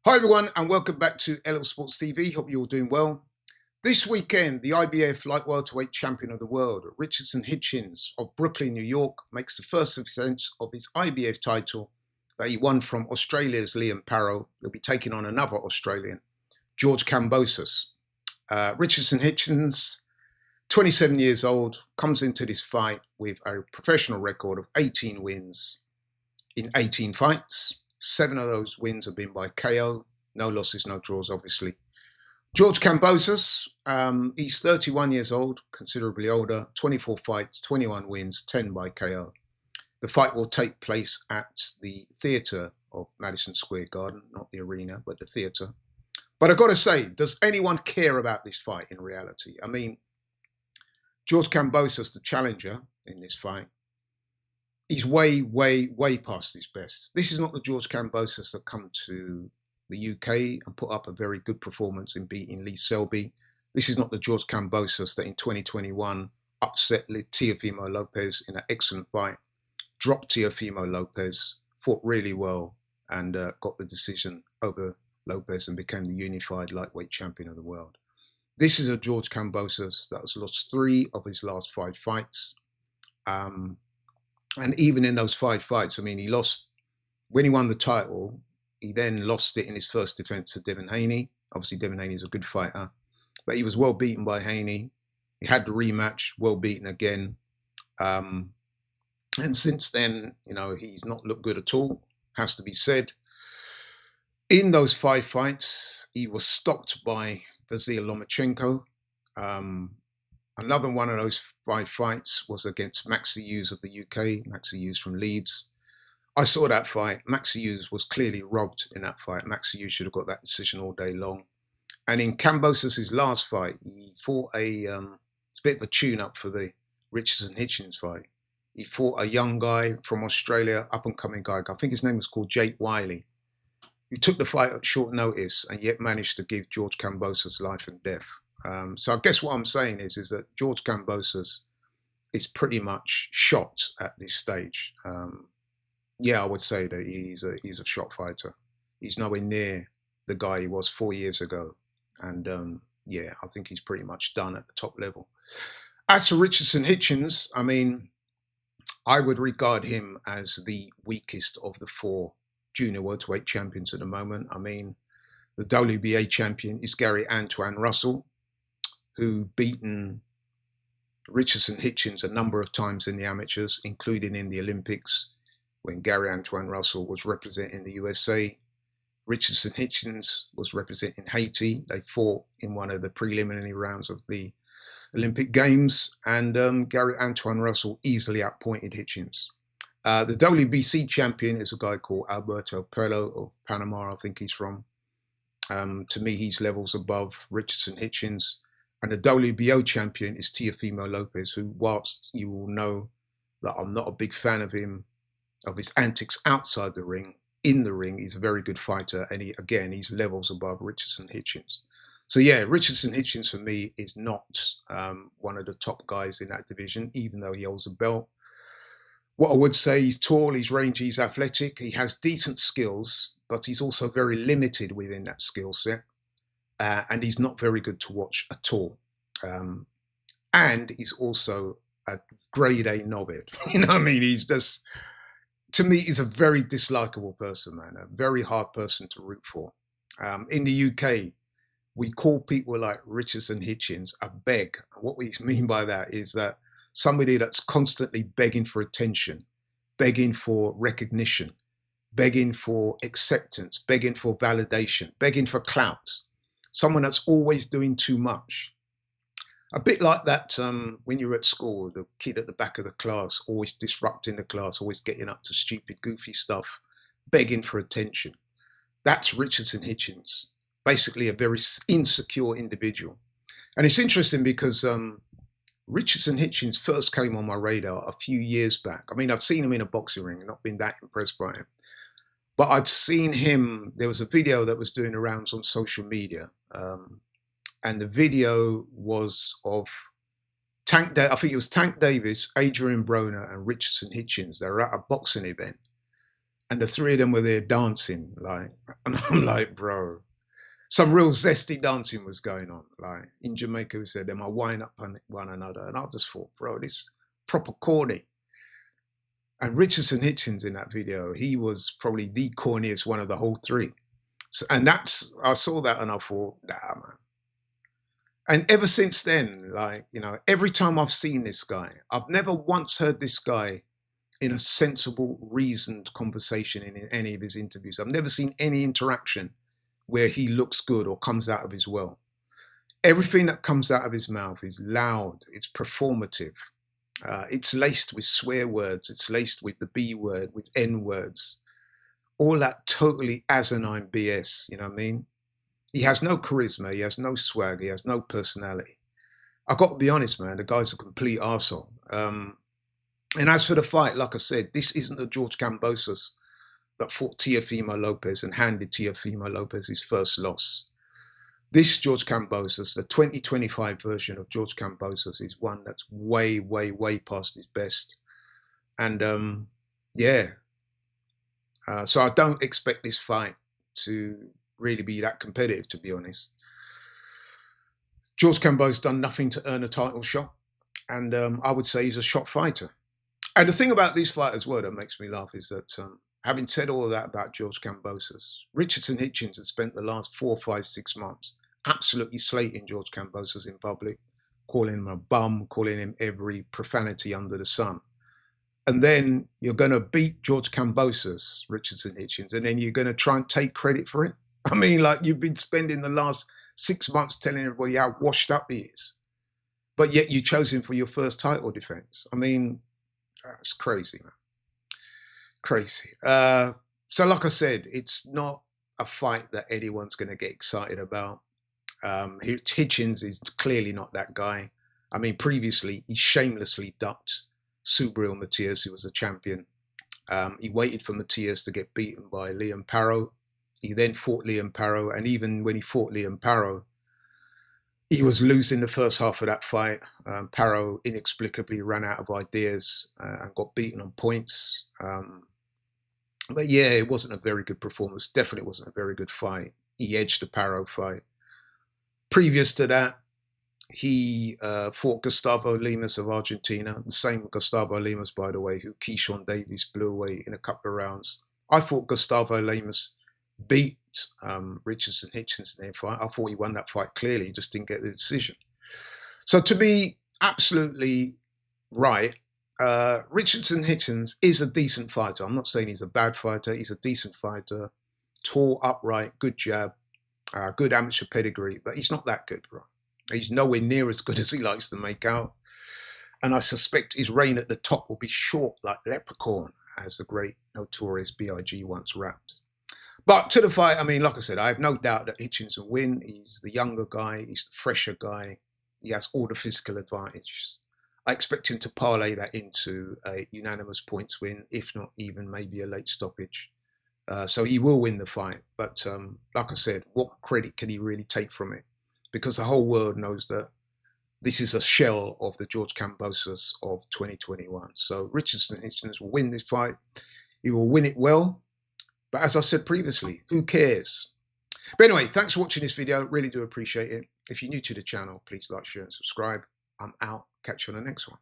Hi everyone and welcome back to LL Sports TV. Hope you're all doing well. This weekend, the IBF light welterweight champion of the world, Hitchins of Brooklyn, New York, makes the first defense of his IBF title that he won from Australia's Liam Parrow. He'll be taking on another Australian, George Kambosos. Hitchins, 27 years old, comes into this fight with a professional record of 18 wins in 18 fights. 7 of those wins have been by KO. No losses, no draws, obviously. George Kambosos, he's 31 years old, considerably older, 24 fights, 21 wins, 10 by KO. The fight will take place at the theatre of Madison Square Garden, not the arena, but the theatre. But I've got to say, does anyone care about this fight in reality? I mean, George Kambosos, the challenger in this fight, he's way, way, way past his best. This is not the George Kambosos that come to the UK and put up a very good performance in beating Lee Selby. This is not the George Kambosos that in 2021 upset Teofimo Lopez in an excellent fight, dropped Teofimo Lopez, fought really well, and got the decision over Lopez and became the unified lightweight champion of the world. This is a George Kambosos that has lost 3 of his last 5 fights. And even in those 5 fights, I mean, he lost, when he won the title, he then lost it in his first defense to Devin Haney. Obviously, Devin Haney is a good fighter, but he was well beaten by Haney. He had the rematch, well beaten again. And since then, you know, he's not looked good at all, has to be said. In those 5 fights, he was stopped by Vasyl Lomachenko. Another one of those 5 fights was against Maxi Hughes of the UK, Maxi Hughes from Leeds. I saw that fight. Maxi Hughes was clearly robbed in that fight. Maxi Hughes should have got that decision all day long. And in Kambosos' last fight, he fought it's a bit of a tune-up for the Hitchins fight. He fought a young guy from Australia, up-and-coming guy. I think his name was called Jake Wiley. He took the fight at short notice and yet managed to give George Kambosos life and death. So I guess what I'm saying is that George Kambosos is pretty much shot at this stage. Yeah, I would say that he's a shot fighter. He's nowhere near the guy he was 4 years ago. And yeah, I think he's pretty much done at the top level. As for Hitchins, I mean, I would regard him as the weakest of the 4 junior welterweight champions at the moment. I mean, the WBA champion is Gary Antoine Russell, who beaten Hitchins a number of times in the amateurs, including in the Olympics, when Gary Antoine Russell was representing the USA. Hitchins was representing Haiti. They fought in one of the preliminary rounds of the Olympic Games, and Gary Antoine Russell easily outpointed Hitchins. The WBC champion is a guy called Alberto Perlo of Panama, I think he's from. To me, he's levels above Hitchins. And the WBO champion is Teofimo Lopez, who, whilst you will know that I'm not a big fan of him, of his antics outside the ring, in the ring, he's a very good fighter. And he's levels above Hitchins. So yeah, Hitchins for me is not one of the top guys in that division, even though he holds a belt. What I would say, he's tall, he's rangy, he's athletic, he has decent skills, but he's also very limited within that skill set. And he's not very good to watch at all. And he's also a grade A knobhead. You know what I mean? He's just, to me, he's a very dislikable person, man. A very hard person to root for. In the UK, we call people like Hitchins a beg. What we mean by that is that somebody that's constantly begging for attention, begging for recognition, begging for acceptance, begging for validation, begging for clout. Someone that's always doing too much. A bit like that when you're at school, the kid at the back of the class, always disrupting the class, always getting up to stupid, goofy stuff, begging for attention. That's Hitchins. Basically a very insecure individual. And it's interesting because Hitchins first came on my radar a few years back. I mean, I've seen him in a boxing ring and not been that impressed by him. But I'd seen him, there was a video that was doing the rounds on social media. And the video was of I think it was Tank Davis, Adrian Broner, and Hitchins. They were at a boxing event. and the three of them were there dancing, like, and I'm like, bro, some real zesty dancing was going on. Like in Jamaica, we said they might wind up on one another, and I just thought, bro, this proper corny. And Richardson Hitchins in that video, he was probably the corniest one of the whole three. So, and that's, I saw that and I thought, nah, man. And ever since then, like, you know, every time I've seen this guy, I've never once heard this guy in a sensible, reasoned conversation in any of his interviews. I've never seen any interaction where he looks good or comes out of his well. Everything that comes out of his mouth is loud, it's performative. It's laced with swear words. It's laced with the B word, with N words. All that totally asinine BS, you know what I mean? He has no charisma. He has no swag. He has no personality. I got to be honest, man, the guy's a complete arsehole. And as for the fight, like I said, this isn't the George Kambosos that fought Teofimo Lopez and handed Teofimo Lopez his first loss. This George Kambosos, the 2025 version of George Kambosos, is one that's way, way, way past his best. And yeah, so I don't expect this fight to really be that competitive, to be honest. George Kambosos done nothing to earn a title shot, and I would say he's a shot fighter. And the thing about this fight as well that makes me laugh is that having said all of that about George Kambosos, Richardson Hitchins had spent the last 4, 5, 6 months absolutely slating George Kambosos in public, calling him a bum, calling him every profanity under the sun. And then you're going to beat George Kambosos, Richardson Hitchins, and then you're going to try and take credit for it. I mean, like, you've been spending the last 6 months telling everybody how washed up he is, but yet you chose him for your first title defense. I mean, it's crazy, man. Crazy. So like I said, it's not a fight that anyone's going to get excited about. Hitchins is clearly not that guy. I mean, previously, he shamelessly ducked Subriel Matias, who was a champion. He waited for Matias to get beaten by Liam Parrow. He then fought Liam Parrow, and even when he fought Liam Parrow, he was losing the first half of that fight. Parrow inexplicably ran out of ideas and got beaten on points. But yeah, it wasn't a very good performance. Definitely wasn't a very good fight. He edged the Parrow fight. Previous to that, he fought Gustavo Lemus of Argentina. The same Gustavo Lemus, by the way, who Keyshawn Davis blew away in a couple of rounds. I thought Gustavo Lemus beat Richardson Hitchins in their fight. I thought he won that fight clearly. He just didn't get the decision. So to be absolutely right, Richardson Hitchins is a decent fighter. I'm not saying he's a bad fighter. He's a decent fighter. Tall, upright, good jab, good amateur pedigree, but he's not that good, right? He's nowhere near as good as he likes to make out. And I suspect his reign at the top will be short like Leprechaun, as the great notorious B.I.G. once rapped. But to the fight, I mean, like I said, I have no doubt that Hitchins will win. He's the younger guy. He's the fresher guy. He has all the physical advantages. I expect him to parlay that into a unanimous points win, if not even maybe a late stoppage. So he will win the fight. But like I said, what credit can he really take from it? Because the whole world knows that this is a shell of the George Kambosos of 2021. So Richardson Hitchins will win this fight. He will win it well. But as I said previously, who cares? But anyway, thanks for watching this video. Really do appreciate it. If you're new to the channel, please like, share, and subscribe. I'm out. Catch you on the next one.